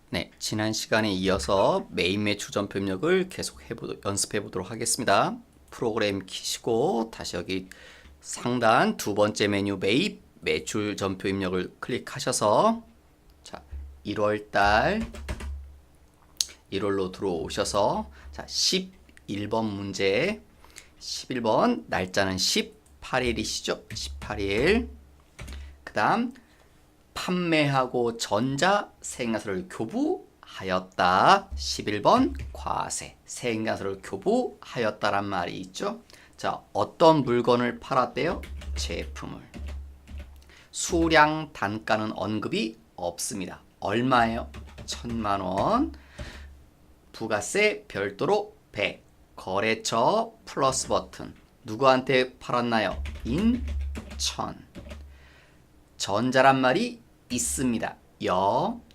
네, 지난 시간에 이어서 메인 매출 전표 입력을 계속 연습해 보도록 하겠습니다. 프로그램 키시고 다시 여기 상단 두 번째 메뉴 매입 매출 전표 입력을 클릭하셔서 자, 1월 달 1월로 들어오셔서 자, 11번 문제 11번 날짜는 18일이시죠? 18일. 그다음 판매하고 전자 세액나서를 교부하였다. 11번 과세 세액나서를 교부하였다란 말이 있죠. 자, 어떤 물건을 팔았대요? 제품을. 수량 단가는 언급이 없습니다. 얼마예요? 1,000만 원. 부가세 별도로 100. 거래처 플러스 버튼. 누구한테 팔았나요? 인천. 전자란 말이 있습니다.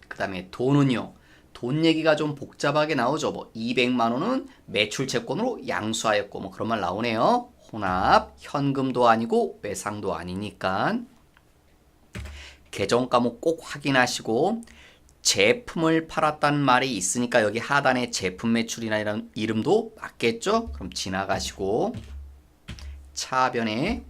그 다음에 돈은요. 돈 얘기가 좀 복잡하게 나오죠. 뭐 200만 원은 매출 채권으로 양수하였고 뭐 그런 말 나오네요. 혼합, 현금도 아니고 외상도 아니니까. 계정 과목 꼭 확인하시고 제품을 팔았다는 말이 있으니까 여기 하단에 제품 매출이나 이런 이름도 맞겠죠? 그럼 지나가시고 차변에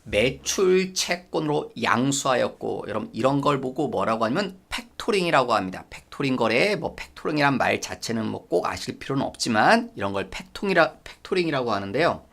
매출 채권으로 양수하였고 여러분 이런 걸 보고 뭐라고 하냐면 팩토링이라고 합니다. 팩토링 거래 뭐 팩토링이란 말 자체는 뭐 꼭 아실 필요는 없지만 이런 걸 팩토링이라고 하는데요.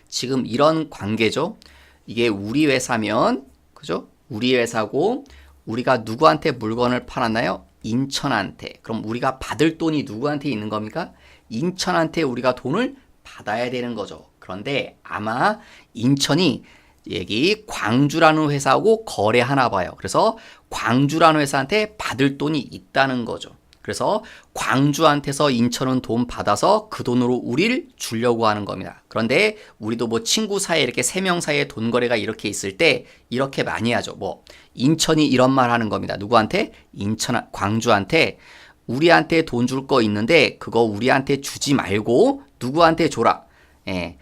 지금 이런 관계죠. 이게 우리 회사면 그죠? 우리 회사고 우리가 누구한테 물건을 팔았나요? 인천한테. 그럼 우리가 받을 돈이 누구한테 있는 겁니까? 인천한테 우리가 돈을 받아야 되는 거죠. 그런데 아마 인천이 여기 광주라는 회사하고 거래하나 봐요. 그래서 광주라는 회사한테 받을 돈이 있다는 거죠. 그래서 광주한테서 인천은 돈 받아서 그 돈으로 우리를 주려고 하는 겁니다. 그런데 우리도 뭐 친구 사이에 이렇게 세 명 사이에 돈 거래가 이렇게 있을 때 이렇게 많이 하죠. 뭐 인천이 이런 말 하는 겁니다. 누구한테? 광주한테 우리한테 돈 줄 거 있는데 그거 우리한테 주지 말고 누구한테 줘라. 예,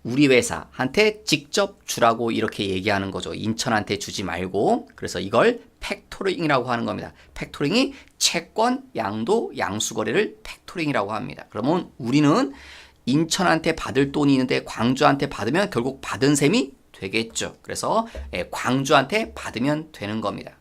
우리 회사한테 직접 주라고 이렇게 얘기하는 거죠. 인천한테 주지 말고. 그래서 이걸 팩토링이라고 하는 겁니다. 팩토링이 채권, 양도, 양수거래를 팩토링이라고 합니다. 그러면 우리는 인천한테 받을 돈이 있는데 광주한테 받으면 결국 받은 셈이 되겠죠. 그래서 광주한테 받으면 되는 겁니다.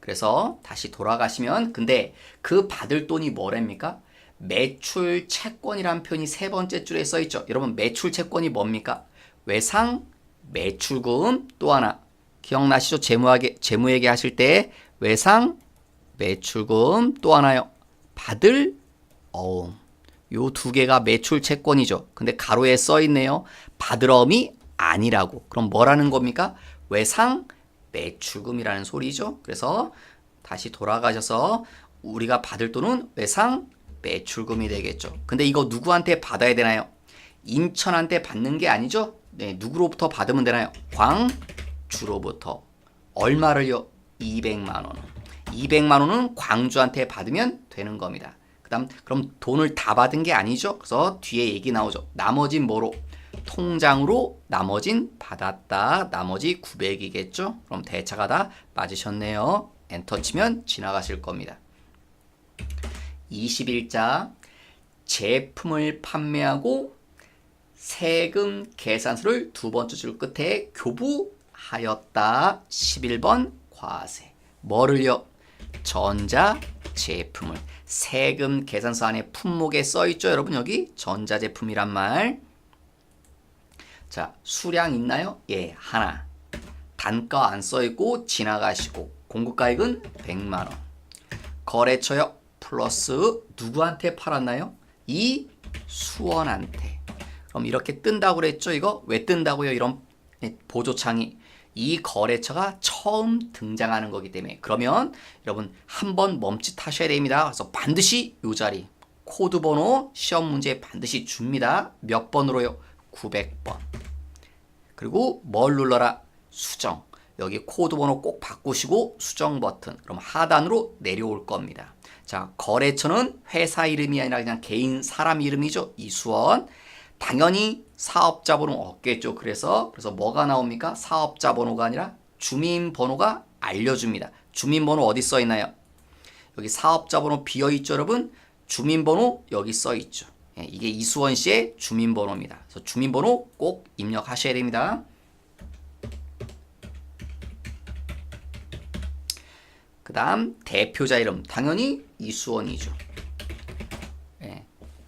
그래서 다시 돌아가시면 근데 그 받을 돈이 뭐랍니까? 매출 채권이란 표현이 세 번째 줄에 써 있죠. 여러분 매출 채권이 뭡니까? 외상 매출금 또 하나 기억나시죠? 재무회계 하실 때 외상 매출금 또 하나요. 받을 어음. 요 두 개가 매출 채권이죠. 근데 가로에 써 있네요. 받을 어음이 아니라고. 그럼 뭐라는 겁니까? 외상 매출금이라는 소리죠. 그래서 다시 돌아가셔서 우리가 받을 돈은 외상 매출금이 되겠죠. 근데 이거 누구한테 받아야 되나요? 인천한테 받는 게 아니죠? 네, 누구로부터 받으면 되나요? 광주로부터. 얼마를요? 200만 원. 200만 원은 광주한테 받으면 되는 겁니다. 그럼 돈을 다 받은 게 아니죠? 그래서 뒤에 얘기 나오죠. 나머진 뭐로? 통장으로 나머진 받았다. 나머지 900이겠죠? 그럼 대차가 다 맞으셨네요. 엔터 치면 지나가실 겁니다. 21자 제품을 판매하고 세금 계산서를 두 번째 줄 끝에 교부하였다. 11번 과세. 뭐를요? 전자 제품을. 세금 계산서 안에 품목에 써있죠. 여러분 여기 전자제품이란 말. 자, 수량 있나요? 예, 하나. 단가 안 써있고 지나가시고 공급가액은 100만원. 거래처요? 플러스 누구한테 팔았나요? 이수원한테. 그럼 이렇게 뜬다고 그랬죠? 이거 왜 뜬다고요? 이런 보조창이. 이 거래처가 처음 등장하는 거기 때문에. 그러면 여러분 한번 멈칫하셔야 됩니다. 그래서 반드시 이 자리 코드 번호 시험 문제에 반드시 줍니다. 몇 번으로요? 900번. 그리고 뭘 눌러라? 수정. 여기 코드 번호 꼭 바꾸시고 수정 버튼. 그럼 하단으로 내려올 겁니다. 자, 거래처는 회사 이름이 아니라 그냥 개인 사람 이름이죠. 이수원. 당연히 사업자 번호 없겠죠. 그래서 뭐가 나옵니까? 사업자 번호가 아니라 주민번호가 알려줍니다. 주민번호 어디 써 있나요? 여기 사업자 번호 비어 있죠, 여러분? 주민번호 여기 써 있죠. 예, 이게 이수원 씨의 주민번호입니다. 그래서 주민번호 꼭 입력하셔야 됩니다. 그 다음 대표자 이름 당연히 이수원이죠. 예,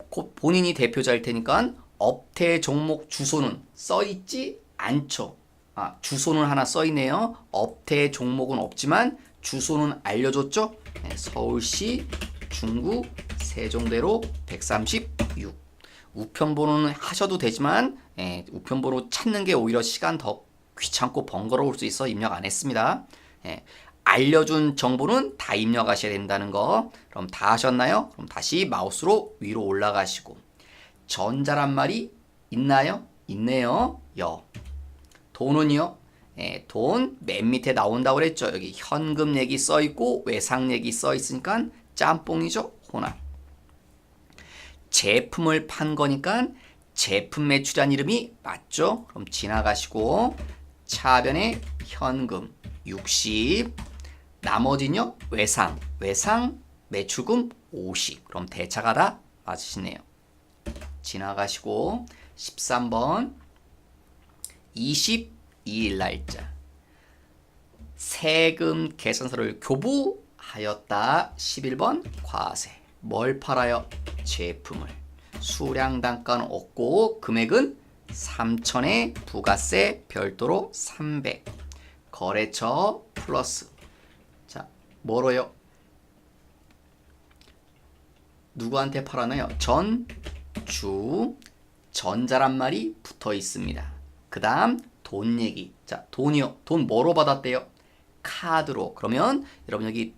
곧 본인이 대표자일 테니까 업태 종목 주소는 써있지 않죠. 주소는 하나 써있네요. 업태 종목은 없지만 주소는 알려줬죠. 네, 서울시 중구 세종대로 136. 우편번호는 하셔도 되지만 우편번호 찾는 게 오히려 시간 더 귀찮고 번거로울 수 있어 입력 안 했습니다. 알려준 정보는 다 입력하셔야 된다는 거. 그럼 다 하셨나요? 그럼 다시 마우스로 위로 올라가시고 전자란 말이 있나요? 있네요. 돈은요? 돈 맨 밑에 나온다고 그랬죠. 여기 현금 얘기 써 있고 외상 얘기 써 있으니까 짬뽕이죠. 혼합. 제품을 판 거니까 제품 매출이란 이름이 맞죠? 그럼 지나가시고 차변에 현금 60. 나머지는요? 외상 매출금 50. 그럼 대차가 다 맞으시네요. 지나가시고 13번 22일 날짜 세금 계산서를 교부하였다. 11번 과세. 뭘 팔아요? 제품을. 수량 단가는 없고 금액은 3,000에 부가세 별도로 300. 거래처 플러스. 자, 뭐로요? 누구한테 팔았나요? 전주. 전자란 말이 붙어 있습니다. 그 다음 돈 얘기. 자, 돈이요. 돈 뭐로 받았대요? 카드로. 그러면 여러분 여기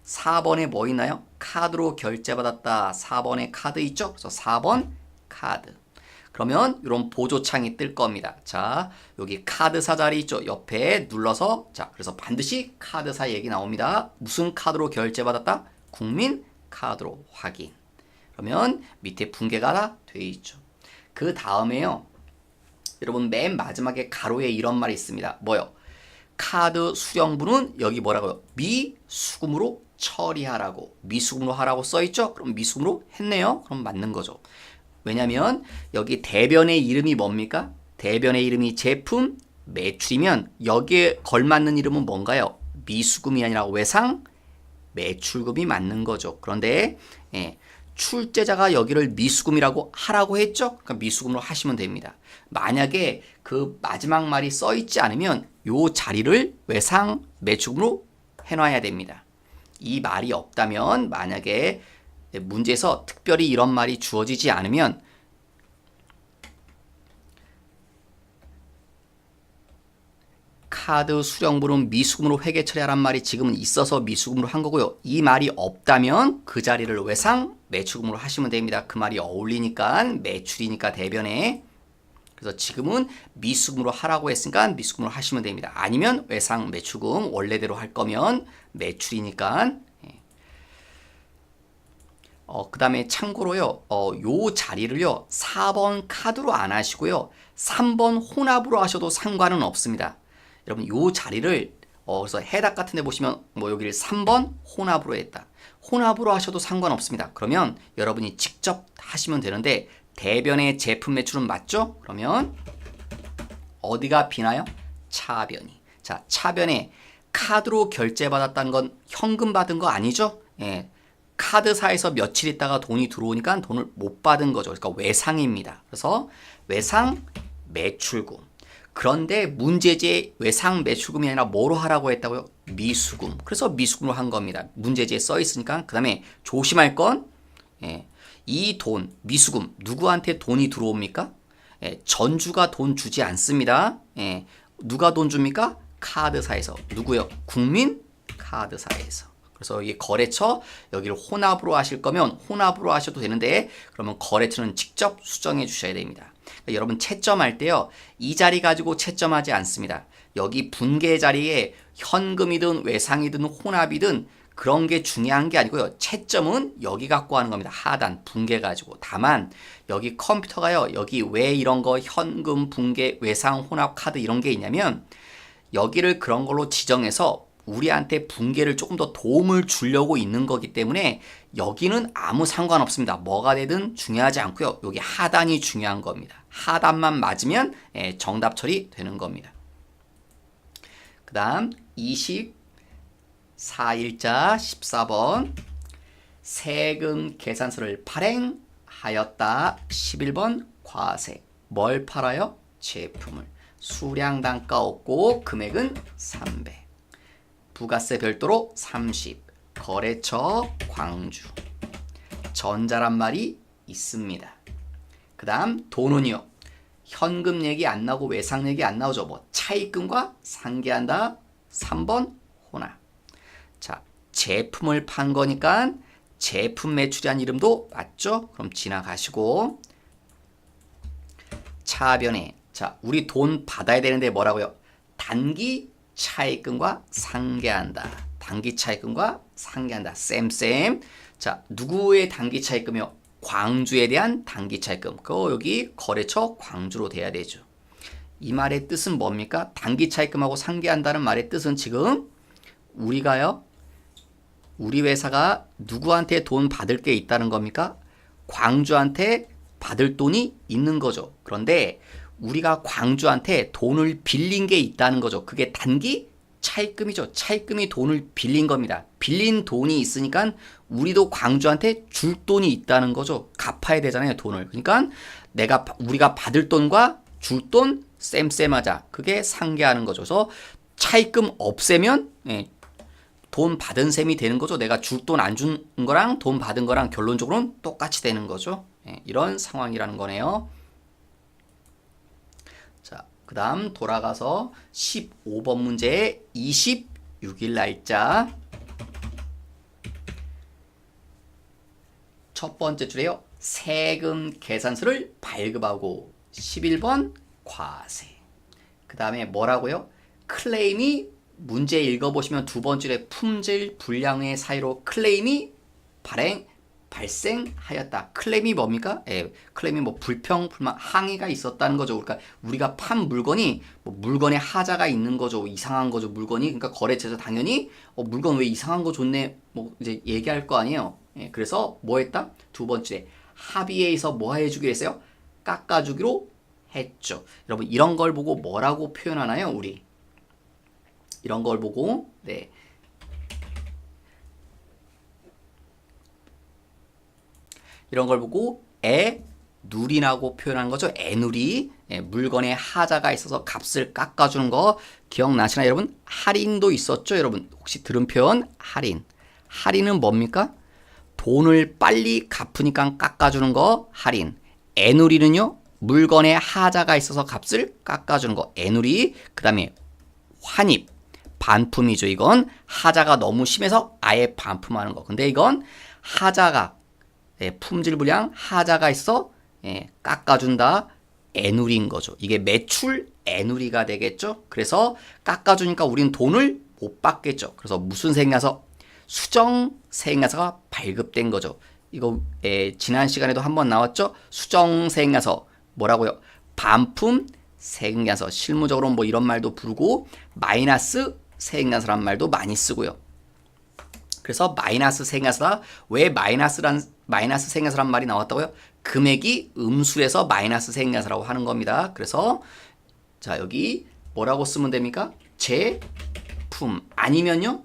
4번에 뭐 있나요? 카드로 결제받았다. 4번에 카드 있죠? 그래서 4번 카드. 그러면 이런 보조창이 뜰 겁니다. 자, 여기 카드사 자리 있죠? 옆에 눌러서 자, 그래서 반드시 카드사 얘기 나옵니다. 무슨 카드로 결제받았다? 국민 카드로 확인. 그러면 밑에 붕괴가 다 돼 있죠. 그 다음에요. 여러분 맨 마지막에 가로에 이런 말이 있습니다. 뭐요? 카드 수령분은 여기 뭐라고요? 미수금으로 처리하라고. 미수금으로 하라고 써있죠? 그럼 미수금으로 했네요. 그럼 맞는 거죠. 왜냐면 여기 대변의 이름이 뭡니까? 대변의 이름이 제품 매출이면 여기에 걸맞는 이름은 뭔가요? 미수금이 아니라 외상 매출금이 맞는 거죠. 그런데 출제자가 여기를 미수금이라고 하라고 했죠? 그러니까 미수금으로 하시면 됩니다. 만약에 그 마지막 말이 써있지 않으면 요 자리를 외상 매출금으로 해놔야 됩니다. 이 말이 없다면 만약에 문제에서 특별히 이런 말이 주어지지 않으면 카드 수령분은 미수금으로 회계 처리하란 말이 지금은 있어서 미수금으로 한 거고요. 이 말이 없다면 그 자리를 외상 매출금으로 하시면 됩니다. 그 말이 어울리니까 매출이니까 대변에. 그래서 지금은 미수금으로 하라고 했으니까 미수금으로 하시면 됩니다. 아니면 외상 매출금 원래대로 할 거면 매출이니까. 그 다음에 참고로요, 요 자리를요, 4번 카드로 안 하시고요, 3번 혼합으로 하셔도 상관은 없습니다. 여러분, 요 자리를, 그래서 해답 같은 데 보시면, 뭐 여기를 3번 혼합으로 했다. 혼합으로 하셔도 상관없습니다. 그러면 여러분이 직접 하시면 되는데, 대변의 제품 매출은 맞죠? 그러면, 어디가 비나요? 차변이. 자, 차변에 카드로 결제받았다는 건 현금 받은 거 아니죠? 예. 카드사에서 며칠 있다가 돈이 들어오니까 돈을 못 받은 거죠. 그러니까 외상입니다. 그래서 외상 매출금. 그런데 문제지에 외상 매출금이 아니라 뭐로 하라고 했다고요? 미수금. 그래서 미수금으로 한 겁니다. 문제지에 써 있으니까. 그 다음에 조심할 건 이 돈, 미수금, 누구한테 돈이 들어옵니까? 전주가 돈 주지 않습니다. 누가 돈 줍니까? 카드사에서. 누구요? 국민 카드사에서. 그래서 이 거래처 여기를 혼합으로 하실 거면 혼합으로 하셔도 되는데 그러면 거래처는 직접 수정해 주셔야 됩니다. 그러니까 여러분 채점할 때요. 이 자리 가지고 채점하지 않습니다. 여기 분계 자리에 현금이든 외상이든 혼합이든 그런 게 중요한 게 아니고요. 채점은 여기 갖고 하는 겁니다. 하단 분계 가지고. 다만 여기 컴퓨터가요. 여기 왜 이런 거 현금, 분계, 외상, 혼합, 카드 이런 게 있냐면 여기를 그런 걸로 지정해서 우리한테 분계를 조금 더 도움을 주려고 있는 거기 때문에 여기는 아무 상관없습니다. 뭐가 되든 중요하지 않고요. 여기 하단이 중요한 겁니다. 하단만 맞으면 정답 처리되는 겁니다. 그 다음 24일자 14번 세금 계산서를 발행하였다. 11번 과세. 뭘 팔아요? 제품을. 수량 단가 없고 금액은 300. 부가세 별도로 30. 거래처 광주. 전자란 말이 있습니다. 그 다음 돈은요. 현금 얘기 안 나오고 외상 얘기 안 나오죠. 뭐 차입금과 상계한다. 3번 혼합. 자, 제품을 판 거니까 제품 매출이란 이름도 맞죠? 그럼 지나가시고 차변에 자, 우리 돈 받아야 되는데 뭐라고요? 단기 차입금과 상계한다. 단기 차입금과 상계한다. 쌤. 자, 누구의 단기 차입금이요? 광주에 대한 단기 차입금. 그거 여기 거래처 광주로 돼야 되죠. 이 말의 뜻은 뭡니까? 단기 차입금하고 상계한다는 말의 뜻은 지금 우리가요. 우리 회사가 누구한테 돈 받을 게 있다는 겁니까? 광주한테 받을 돈이 있는 거죠. 그런데 우리가 광주한테 돈을 빌린 게 있다는 거죠. 그게 단기 차입금이죠. 차입금이 돈을 빌린 겁니다. 빌린 돈이 있으니까 우리도 광주한테 줄 돈이 있다는 거죠. 갚아야 되잖아요, 돈을. 그러니까 우리가 받을 돈과 줄 돈 쌤하자. 그게 상계하는 거죠. 그래서 차입금 없애면 돈 받은 셈이 되는 거죠. 내가 줄 돈 안 준 거랑 돈 받은 거랑 결론적으로는 똑같이 되는 거죠. 이런 상황이라는 거네요. 자, 그 다음 돌아가서 15번 문제 26일 날짜 첫 번째 줄에요. 세금 계산서를 발급하고 11번 과세. 그 다음에 뭐라고요? 클레임이 문제 읽어보시면 두 번째 줄에 품질 불량의 사유로 클레임이 발생하였다. 클레임이 뭡니까? 클레임이 뭐 불평, 불만, 항의가 있었다는 거죠. 그러니까 우리가 판 물건이 뭐 물건에 하자가 있는 거죠. 이상한 거죠. 물건이. 그러니까 거래처에서 당연히 물건 왜 이상한 거 줬네? 뭐 이제 얘기할 거 아니에요. 그래서 뭐 했다? 두 번째 합의에서 뭐 해주기로 했어요? 깎아주기로 했죠. 여러분 이런 걸 보고 뭐라고 표현하나요? 우리 이런 걸 보고 이런 걸 보고 애누리라고 표현한 거죠. 애누리. 물건에 하자가 있어서 값을 깎아주는 거 기억나시나요, 여러분? 할인도 있었죠, 여러분? 혹시 들은 표현 할인. 할인은 뭡니까? 돈을 빨리 갚으니까 깎아주는 거 할인. 애누리는요, 물건에 하자가 있어서 값을 깎아주는 거 애누리. 그 다음에 환입. 반품이죠. 이건 하자가 너무 심해서 아예 반품하는 거. 근데 이건 하자가 품질 불량 하자가 있어 깎아준다. 애누리인 거죠. 이게 매출 애누리가 되겠죠. 그래서 깎아주니까 우리는 돈을 못 받겠죠. 그래서 무슨 세액나서? 수정 세액나서가 발급된 거죠. 이거 지난 시간에도 한번 나왔죠. 수정 세액나서 뭐라고요? 반품 세액나서. 실무적으로 뭐 이런 말도 부르고 마이너스 세액나서란 말도 많이 쓰고요. 그래서 마이너스 세액나서다. 왜 마이너스 세액나서란 말이 나왔다고요? 금액이 음수에서 마이너스 세액나서라고 하는 겁니다. 그래서 자 여기 뭐라고 쓰면 됩니까? 제품 아니면요.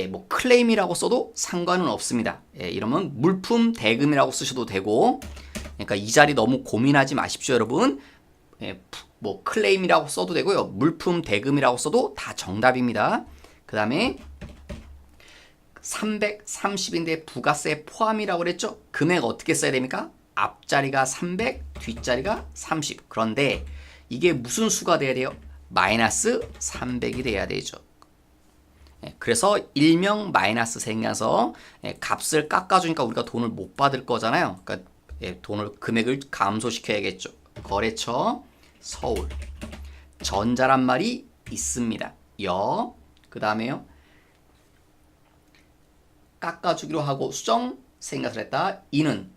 뭐 클레임이라고 써도 상관은 없습니다. 이러면 물품 대금이라고 쓰셔도 되고. 그러니까 이 자리 너무 고민하지 마십시오, 여러분. 뭐 클레임이라고 써도 되고요. 물품 대금이라고 써도 다 정답입니다. 그 다음에 330인데 부가세 포함이라고 그랬죠? 금액 어떻게 써야 됩니까? 앞자리가 300, 뒷자리가 30. 그런데 이게 무슨 수가 돼야 돼요? 마이너스 300이 돼야 되죠. 그래서 일명 마이너스 생겨서 값을 깎아주니까 우리가 돈을 못 받을 거잖아요. 그러니까 금액을 감소시켜야겠죠. 거래처 서울. 전자란 말이 있습니다. 그 다음에요. 깎아주기로 하고 수정 생각을 했다. 이는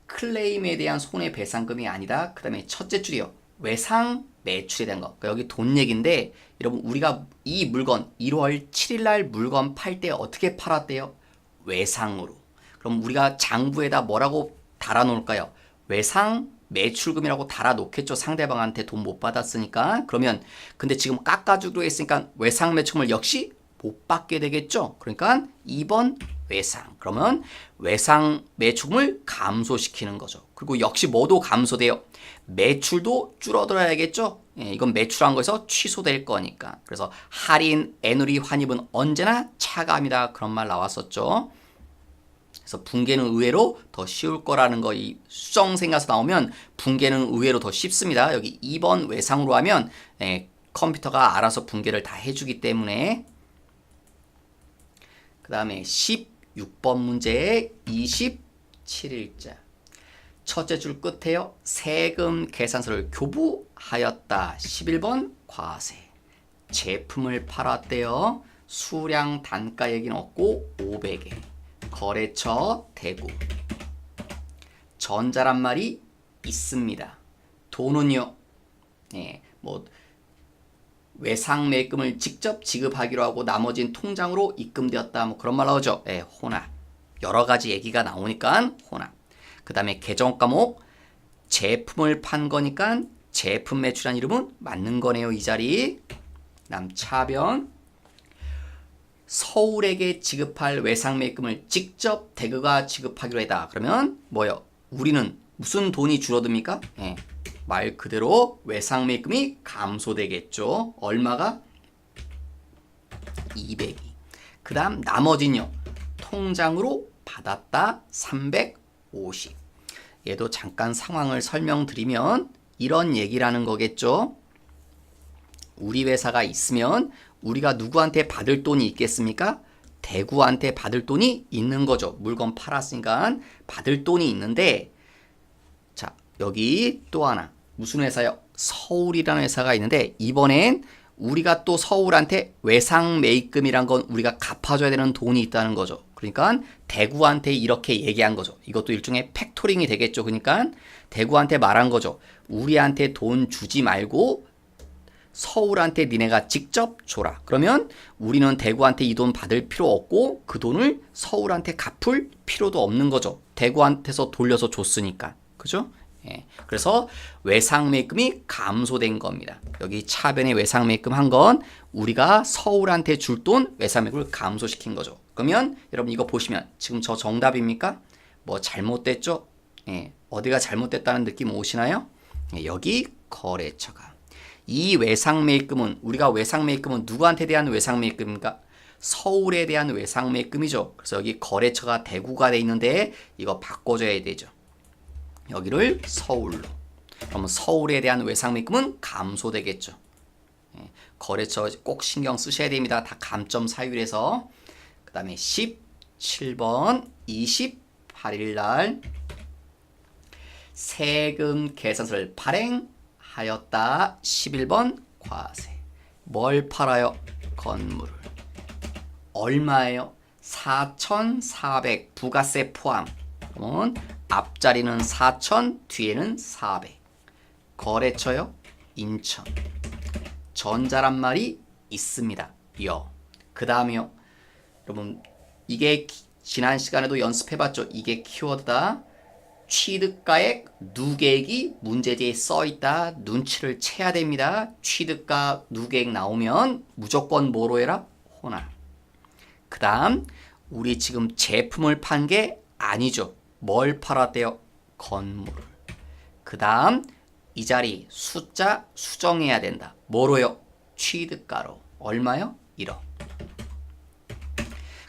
클레임에 대한 손해배상금이 아니다. 그 다음에 첫째 줄이요. 외상 매출에 대한 거. 그러니까 여기 돈 얘기인데 여러분 우리가 이 물건 1월 7일 날 물건 팔 때 어떻게 팔았대요? 외상으로. 그럼 우리가 장부에다 뭐라고 달아 놓을까요? 외상 매출금이라고 달아 놓겠죠. 상대방한테 돈 못 받았으니까. 그러면 근데 지금 깎아주기로 했으니까 외상 매출금을 역시 못 받게 되겠죠. 그러니까 2번 외상. 그러면 외상 매출금을 감소시키는 거죠. 그리고 역시 뭐도 감소돼요? 매출도 줄어들어야겠죠. 예, 이건 매출한 거에서 취소될 거니까. 그래서 할인, 애누리 환입은 언제나 차감이다. 그런 말 나왔었죠. 그래서 붕괴는 의외로 더 쉬울 거라는 거 이 수정생가서 나오면 붕괴는 의외로 더 쉽습니다. 여기 2번 외상으로 하면 컴퓨터가 알아서 붕괴를 다 해주기 때문에. 그 다음에 16번 문제의 27일자. 첫째 줄 끝에요. 세금 계산서를 교부하였다. 11번 과세. 제품을 팔았대요. 수량 단가 얘기는 없고 500에. 거래처 대구. 전자란 말이 있습니다. 돈은요. 뭐 외상 매금을 직접 지급하기로 하고 나머지는 통장으로 입금되었다. 뭐 그런 말 나오죠. 혼합. 여러 가지 얘기가 나오니까 혼합. 그 다음에 개정 과목 제품을 판 거니까 제품 매출한 이름은 맞는 거네요. 이 자리. 다음 차변. 서울에게 지급할 외상 매금을 직접 대구가 지급하기로 했다. 그러면 뭐요? 우리는 무슨 돈이 줄어듭니까? 말 그대로 외상 매금이 감소되겠죠. 얼마가? 200이. 그 다음 나머지는요. 통장으로 받았다. 350. 얘도 잠깐 상황을 설명드리면 이런 얘기라는 거겠죠. 우리 회사가 있으면 우리가 누구한테 받을 돈이 있겠습니까? 대구한테 받을 돈이 있는 거죠. 물건 팔았으니까 받을 돈이 있는데, 자, 여기 또 하나. 무슨 회사요? 서울이라는 회사가 있는데, 이번엔 우리가 또 서울한테 외상 매입금이란 건 우리가 갚아줘야 되는 돈이 있다는 거죠. 그러니까 대구한테 이렇게 얘기한 거죠. 이것도 일종의 팩토링이 되겠죠. 그러니까 대구한테 말한 거죠. 우리한테 돈 주지 말고 서울한테 니네가 직접 줘라. 그러면 우리는 대구한테 이 돈 받을 필요 없고 그 돈을 서울한테 갚을 필요도 없는 거죠. 대구한테서 돌려서 줬으니까. 그죠? 그래서 외상 매입금이 감소된 겁니다. 여기 차변에 외상 매입금 한 건 우리가 서울한테 줄 돈 외상 매입금을 감소시킨 거죠. 그러면 여러분 이거 보시면 지금 저 정답입니까? 뭐 잘못됐죠? 어디가 잘못됐다는 느낌 오시나요? 여기 거래처가. 이 외상 매입금은 우리가 외상 매입금은 누구한테 대한 외상 매입금입니까? 서울에 대한 외상 매입금이죠. 그래서 여기 거래처가 대구가 돼 있는데 이거 바꿔줘야 되죠. 여기를 서울로. 그러면 서울에 대한 외상 매입금은 감소되겠죠. 거래처 꼭 신경 쓰셔야 됩니다. 다 감점 사유에서. 그 다음에 17번 28일 날 세금 계산서를 발행하였다. 11번 과세. 뭘 팔아요? 건물을. 얼마예요? 4,400 부가세 포함. 그러면 앞자리는 4,000 뒤에는 400. 거래처요? 인천. 전자란 말이 있습니다. 여. 그 다음이요. 여러분 이게 지난 시간에도 연습해봤죠. 이게 키워드다. 취득가액 누계액이 문제지에 써있다. 눈치를 채야 됩니다. 취득가 누계액 나오면 무조건 뭐로 해라? 혼합. 그 다음 우리 지금 제품을 판 게 아니죠. 뭘 팔았대요? 건물을. 그 다음 이 자리 숫자 수정해야 된다. 뭐로요? 취득가로. 얼마요? 1억.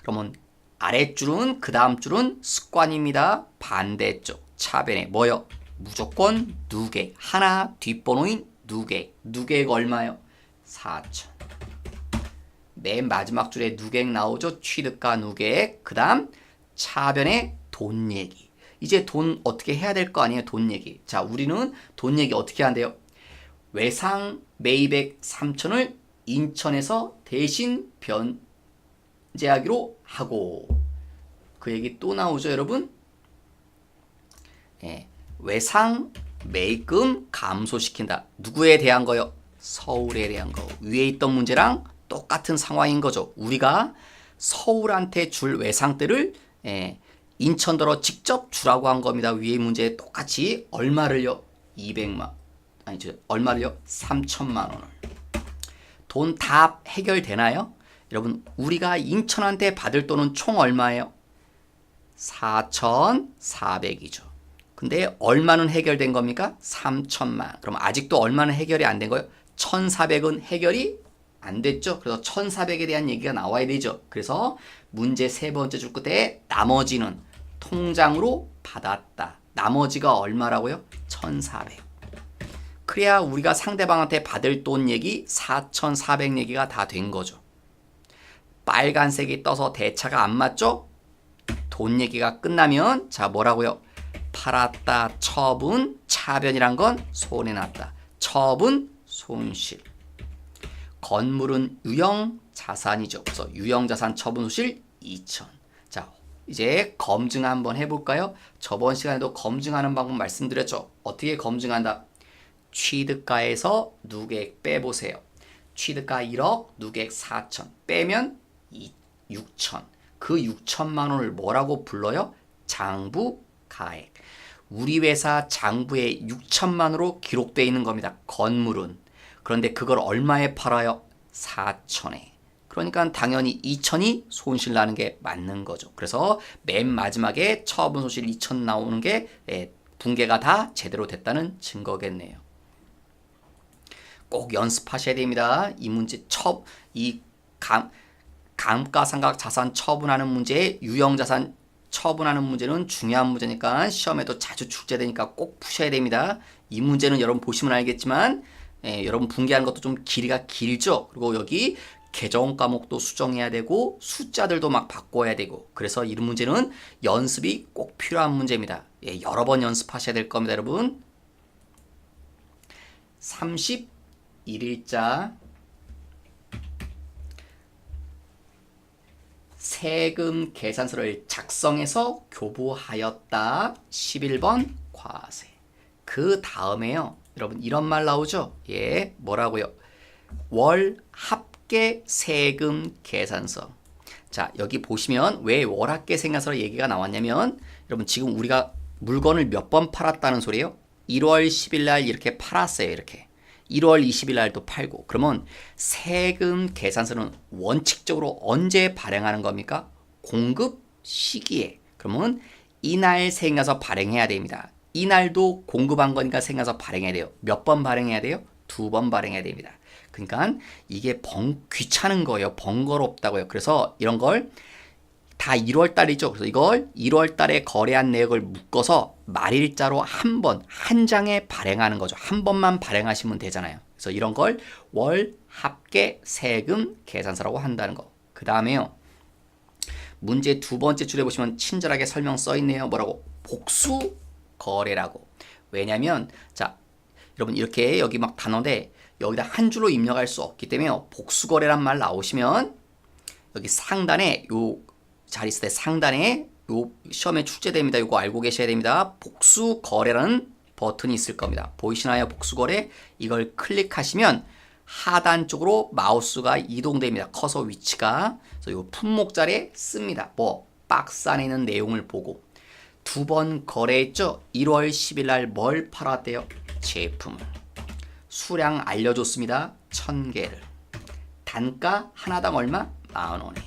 그러면 아랫줄은 그 다음 줄은 습관입니다. 반대쪽 차변에 뭐요? 무조건 누계. 하나 뒷번호인 누계. 누계가 얼마요? 4,000. 맨 마지막 줄에 누계액 나오죠. 취득가 누계액. 그 다음 차변에 돈 얘기. 이제 돈 어떻게 해야 될 거 아니에요? 돈 얘기. 자, 우리는 돈 얘기 어떻게 한대요? 외상 매입액 3,000을 인천에서 대신 변제하기로 하고. 그 얘기 또 나오죠, 여러분? 외상 매입금 감소시킨다. 누구에 대한 거요? 서울에 대한 거. 위에 있던 문제랑 똑같은 상황인 거죠. 우리가 서울한테 줄 외상대를 인천더러 직접 주라고 한 겁니다. 위에 문제에 똑같이 얼마를요? 200만. 아니죠. 얼마를요? 3천만 원을. 돈 다 해결되나요? 여러분, 우리가 인천한테 받을 돈은 총 얼마예요? 4,400이죠. 근데 얼마는 해결된 겁니까? 3천만. 그럼 아직도 얼마는 해결이 안 된 거예요? 1,400은 해결이 안 됐죠. 그래서 1,400에 대한 얘기가 나와야 되죠. 그래서 문제 세 번째 줄 끝에 나머지는 통장으로 받았다. 나머지가 얼마라고요? 1,400. 그래야 우리가 상대방한테 받을 돈 얘기 4,400 얘기가 다 된 거죠. 빨간색이 떠서 대차가 안 맞죠? 돈 얘기가 끝나면 자 뭐라고요? 팔았다, 처분, 차변이란 건 손해났다. 처분, 손실. 건물은 유형 자산이죠. 그래서 유형 자산 처분 손실 2천. 자, 이제 검증 한번 해볼까요? 저번 시간에도 검증하는 방법 말씀드렸죠. 어떻게 검증한다? 취득가에서 누계액 빼보세요. 취득가 1억, 누계액 4천. 빼면 6천. 그 6천만 원을 뭐라고 불러요? 장부가액. 우리 회사 장부에 6천만 원으로 기록되어 있는 겁니다. 건물은. 그런데 그걸 얼마에 팔아요? 4천에. 그러니까 당연히 2천이 손실 나는 게 맞는 거죠. 그래서 맨 마지막에 처분 손실 2천 나오는 게 붕괴가 다 제대로 됐다는 증거겠네요. 꼭 연습하셔야 됩니다. 이 문제 이 감가상각 자산 처분하는 문제에 유형 자산 처분하는 문제는 중요한 문제니까 시험에도 자주 출제되니까 꼭 푸셔야 됩니다. 이 문제는 여러분 보시면 알겠지만 여러분 붕괴하는 것도 좀 길이가 길죠. 그리고 여기 개정 과목도 수정해야 되고 숫자들도 막 바꿔야 되고 그래서 이 문제는 연습이 꼭 필요한 문제입니다. 여러 번 연습하셔야 될 겁니다. 여러분 31일자 세금 계산서를 작성해서 교부하였다. 11번 과세. 그 다음에요. 여러분 이런 말 나오죠? 뭐라고요? 월 합계 세금 계산서. 자, 여기 보시면 왜 월 합계 세금계산서 얘기가 나왔냐면 여러분 지금 우리가 물건을 몇 번 팔았다는 소리예요? 1월 10일 날 이렇게 팔았어요. 이렇게. 1월 20일 날도 팔고 그러면 세금 계산서는 원칙적으로 언제 발행하는 겁니까? 공급 시기에. 그러면 이날 세금계산서 발행해야 됩니다. 이날도 공급한 거니까 세금계산서 발행해야 돼요. 몇 번 발행해야 돼요? 2번 발행해야 됩니다. 그러니까 이게 귀찮은 거예요. 번거롭다고요. 그래서 이런 걸 다 1월 달이죠. 그래서 이걸 1월 달에 거래한 내역을 묶어서 말일자로 한 장에 발행하는 거죠. 한 번만 발행하시면 되잖아요. 그래서 이런 걸 월 합계 세금 계산서라고 한다는 거. 그 다음에요. 문제 두 번째 줄에 보시면 친절하게 설명 써 있네요. 뭐라고? 복수 거래라고. 왜냐면 자, 여러분 이렇게 여기 막 단어인데 여기다 한 줄로 입력할 수 없기 때문에 복수 거래란 말 나오시면 여기 상단에 요 잘 있을 때 상단에 요 시험에 출제됩니다. 요거 알고 계셔야 됩니다. 복수 거래라는 버튼이 있을 겁니다. 보이시나요? 복수 거래. 이걸 클릭하시면 하단 쪽으로 마우스가 이동됩니다. 커서 위치가. 그래서 요 품목 자리에 씁니다. 박스 안에 있는 내용을 보고 2번 거래했죠? 1월 10일 날 뭘 팔았대요? 제품을. 수량 알려줬습니다. 1000개를. 단가 하나당 얼마? 10,000원에.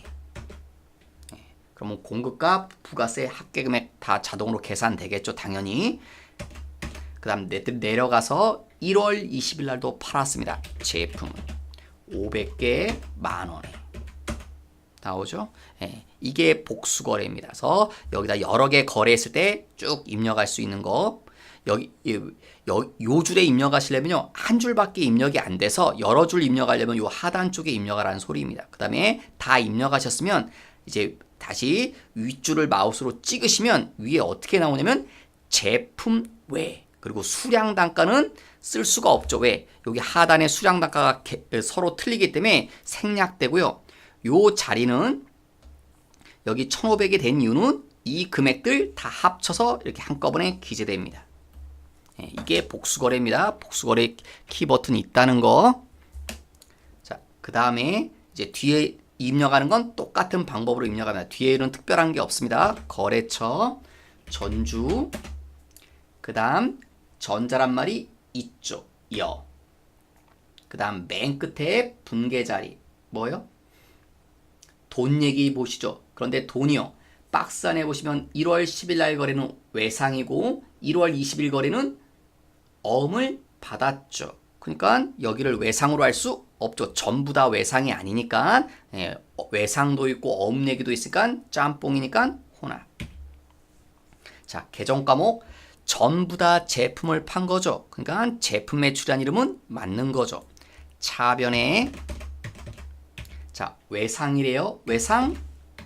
그러면 공급과 부가세 합계금액 다 자동으로 계산되겠죠. 당연히. 그 다음 내려가서 1월 20일 날도 팔았습니다. 제품을. 500개 10,000원에. 나오죠? 이게 복수거래입니다. 그래서 여기다 여러 개 거래했을 때 쭉 입력할 수 있는 거. 여기 요 줄에 입력하시려면요. 한 줄밖에 입력이 안 돼서 여러 줄 입력하려면 요 하단 쪽에 입력하라는 소리입니다. 그 다음에 다 입력하셨으면 이제 다시 윗줄을 마우스로 찍으시면 위에 어떻게 나오냐면 제품 외 그리고 수량 단가는 쓸 수가 없죠. 왜? 여기 하단에 수량 단가가 서로 틀리기 때문에 생략되고요. 요 자리는 여기 1,500이 된 이유는 이 금액들 다 합쳐서 이렇게 한꺼번에 기재됩니다. 이게 복수거래입니다. 복수거래 키 버튼이 있다는 거. 자, 그 다음에 이제 뒤에 입력하는 건 똑같은 방법으로 입력합니다. 뒤에는 특별한 게 없습니다. 거래처, 전주, 그 다음 전자란 말이 이쪽, 여. 그 다음 맨 끝에 분계 자리, 뭐요? 돈 얘기 보시죠. 그런데 돈이요. 박스 안에 보시면 1월 10일 날 거래는 외상이고 1월 20일 거래는 어음을 받았죠. 그러니까 여기를 외상으로 할 수 없죠. 전부 다 외상이 아니니까 외상도 있고 어음 얘기도 있으니까 짬뽕이니까 혼합. 자, 계정 과목 전부 다 제품을 판 거죠. 그러니까 제품 매출이라는 이름은 맞는 거죠. 차변에 자, 외상이래요. 외상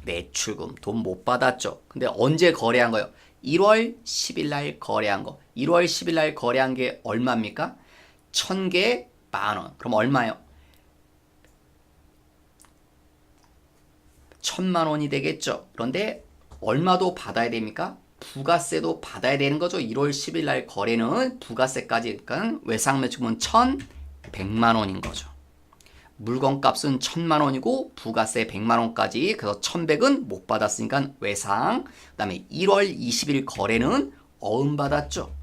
매출금 돈 못 받았죠. 근데 언제 거래한 거예요? 1월 10일 날 거래한 거. 1월 10일 날 거래한 게 얼마입니까? 1000개 만원. 그럼 얼마요? 1000만 원이 되겠죠. 그런데 얼마도 받아야 됩니까? 부가세도 받아야 되는 거죠. 1월 10일 날 거래는 부가세까지, 그러니까 외상 매출금은 1100만 원인 거죠. 물건값은 1000만 원이고 부가세 100만 원까지, 그래서 1100은 못 받았으니까 외상. 그 다음에 1월 20일 거래는 어음 받았죠.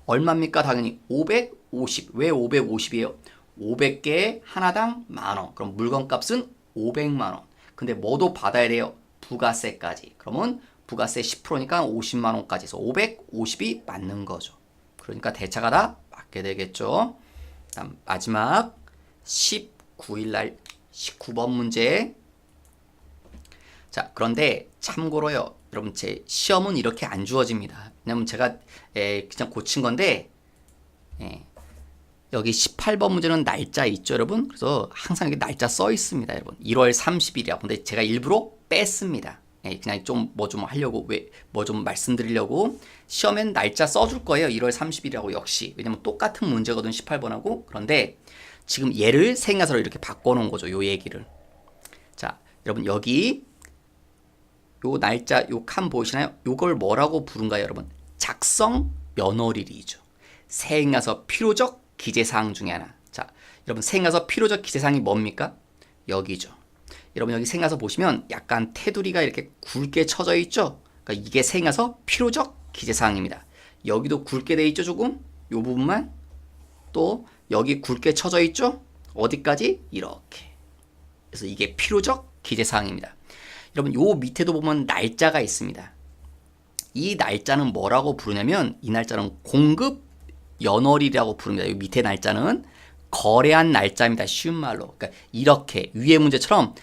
얼마입니까? 당연히 550. 왜 550이에요? 500개 하나당 만원. 그럼 물건값은 500만 원. 근데 뭐도 받아야 돼요? 부가세까지. 그러면 부가세 10%니까 50만 원까지 해서 550이 맞는 거죠. 그러니까 대차가 다 맞게 되겠죠. 다음 마지막 19일 날 19번 문제. 자, 그런데 참고로요. 여러분 제 시험은 이렇게 안 주어집니다. 왜냐면 제가 그냥 고친 건데 여기 18번 문제는 날짜 있죠, 여러분? 그래서 항상 여기 날짜 써 있습니다, 여러분. 1월 30일이야. 근데 제가 일부러 뺐습니다. 그냥 좀 뭐 좀 하려고, 뭐 좀 말씀드리려고. 시험엔 날짜 써줄 거예요. 1월 30일이라고 역시. 왜냐면 똑같은 문제거든, 18번하고. 그런데 지금 얘를 생각으로 이렇게 바꿔놓은 거죠, 요 얘기를. 자, 여러분 여기 요 날짜, 요 칸 보이시나요? 요걸 뭐라고 부른가요, 여러분? 작성 면허일이죠. 생가서 필요적 기재사항 중에 하나. 자, 여러분 생가서 필요적 기재사항이 뭡니까? 여기죠. 여러분 여기 생가서 보시면 약간 테두리가 이렇게 굵게 쳐져 있죠. 그러니까 이게 생가서 필요적 기재사항입니다. 여기도 굵게 돼 있죠, 조금. 요 부분만. 또 여기 굵게 쳐져 있죠. 어디까지? 이렇게. 그래서 이게 필요적 기재사항입니다. 여러분 요 밑에도 보면 날짜가 있습니다. 이 날짜는 뭐라고 부르냐면 이 날짜는 공급 연월이라고 부릅니다. 이 밑에 날짜는 거래한 날짜입니다. 쉬운 말로. 그러니까 이렇게 위에 문제처럼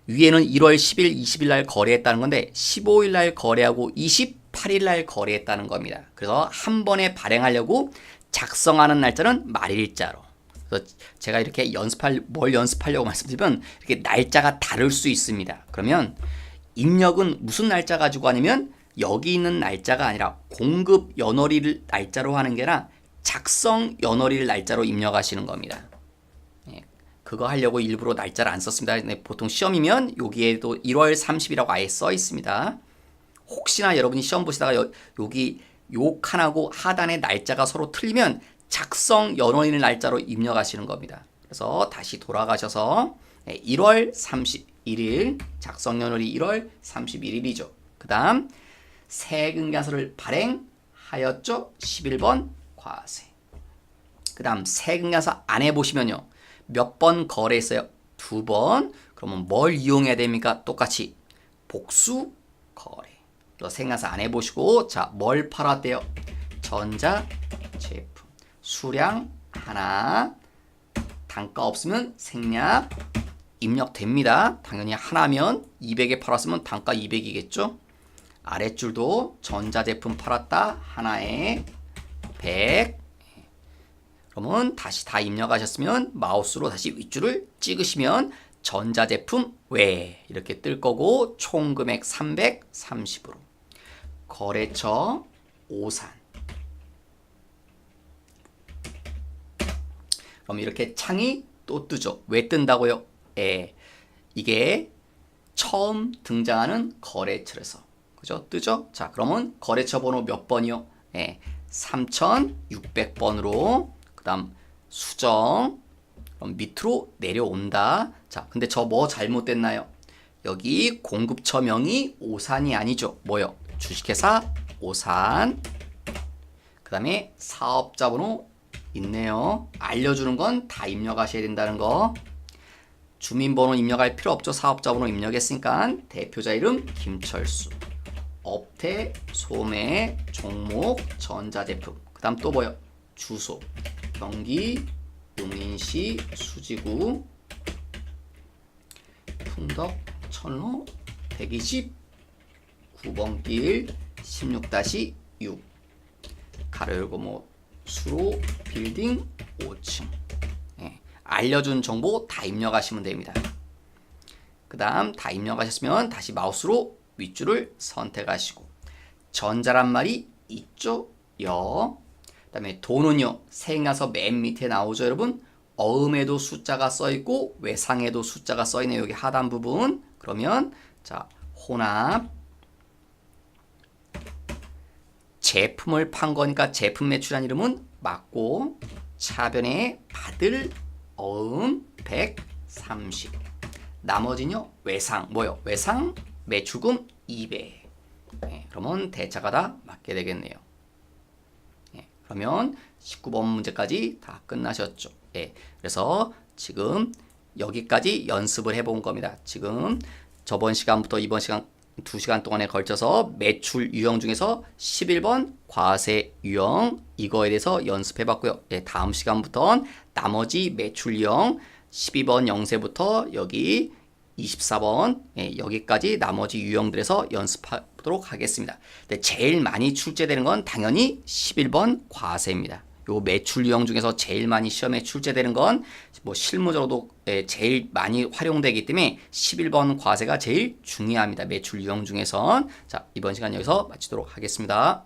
위에는 1월 10일, 20일 날 거래했다는 건데 15일 날 거래하고 28일 날 거래했다는 겁니다. 그래서 한 번에 발행하려고 작성하는 날짜는 말일자로. 그래서 제가 이렇게 뭘 연습하려고 말씀드리면 이렇게 날짜가 다를 수 있습니다. 그러면 입력은 무슨 날짜 가지고 하냐면 여기 있는 날짜가 아니라 공급 연월일 날짜로 하는 게 아니라 작성 연월일 날짜로 입력하시는 겁니다. 그거 하려고 일부러 날짜를 안 썼습니다. 보통 시험이면 여기에도 1월 30일이라고 아예 써 있습니다. 혹시나 여러분이 시험 보시다가 여기 요 칸하고 하단의 날짜가 서로 틀리면 작성 연월일 날짜로 입력하시는 겁니다. 그래서 다시 돌아가셔서 1월 31일 작성 연월이 1월 31일이죠. 그 다음 세금계산서를 발행하였죠. 11번 과세. 그 다음 세금계산서 안에 보시면요. 몇 번 거래했어요? 2번. 그러면 뭘 이용해야 됩니까? 똑같이 복수 거래. 또 세금계산서 안에 보시고 자, 뭘 팔았대요? 전자 제품. 수량 하나. 단가 없으면 생략 입력됩니다. 당연히 하나면 200에 팔았으면 단가 200이겠죠. 아랫줄도 전자제품 팔았다. 하나에 100. 그러면 다시 다 입력하셨으면 마우스로 다시 윗줄을 찍으시면 전자제품 외 이렇게 뜰 거고 총금액 330으로 거래처 오산. 그럼 이렇게 창이 또 뜨죠. 왜 뜬다고요? 이게 처음 등장하는 거래처에서 그죠? 뜨죠? 자, 그러면 거래처 번호 몇 번이요? 3600번으로 그 다음 수정 그럼 밑으로 내려온다. 자, 근데 저 뭐 잘못됐나요? 여기 공급처명이 오산이 아니죠. 뭐요? 주식회사 오산. 그 다음에 사업자 번호 있네요. 알려주는 건 다 입력하셔야 된다는 거. 주민번호 입력할 필요 없죠. 사업자 번호 입력했으니까. 대표자 이름 김철수. 업태, 소매, 종목, 전자제품. 그 다음 또 뭐요? 주소. 경기, 용인시, 수지구, 풍덕, 천로, 129번 길, 16-6. 가로 열고 뭐 수로 빌딩 5층. 예, 알려준 정보 다 입력하시면 됩니다. 그 다음 다 입력하셨으면 다시 마우스로 윗줄을 선택하시고 전자란 말이 있죠? 여. 그 다음에 도는요. 생나서 맨 밑에 나오죠 여러분. 어음에도 숫자가 써있고 외상에도 숫자가 써있네요. 여기 하단 부분. 그러면 자 혼합 제품을 판 거니까 제품 매출한 이름은 맞고 차변에 받을 어음 130. 나머지는요 외상 뭐요? 외상 매출금 200. 네, 그러면 대차가 다 맞게 되겠네요. 네, 그러면 19번 문제까지 다 끝나셨죠. 네, 그래서 지금 여기까지 연습을 해본 겁니다. 지금 저번 시간부터 이번 시간 2시간 동안에 걸쳐서 매출 유형 중에서 11번 과세 유형 이거에 대해서 연습해 봤고요. 네, 다음 시간부터는 나머지 매출 유형 12번 영세부터 여기 24번 여기까지 나머지 유형들에서 연습하도록 하겠습니다. 근데 제일 많이 출제되는 건 당연히 11번 과세입니다. 요 매출 유형 중에서 제일 많이 시험에 출제되는 건 뭐 실무적으로도 제일 많이 활용되기 때문에 11번 과세가 제일 중요합니다. 매출 유형 중에선. 자, 이번 시간 여기서 마치도록 하겠습니다.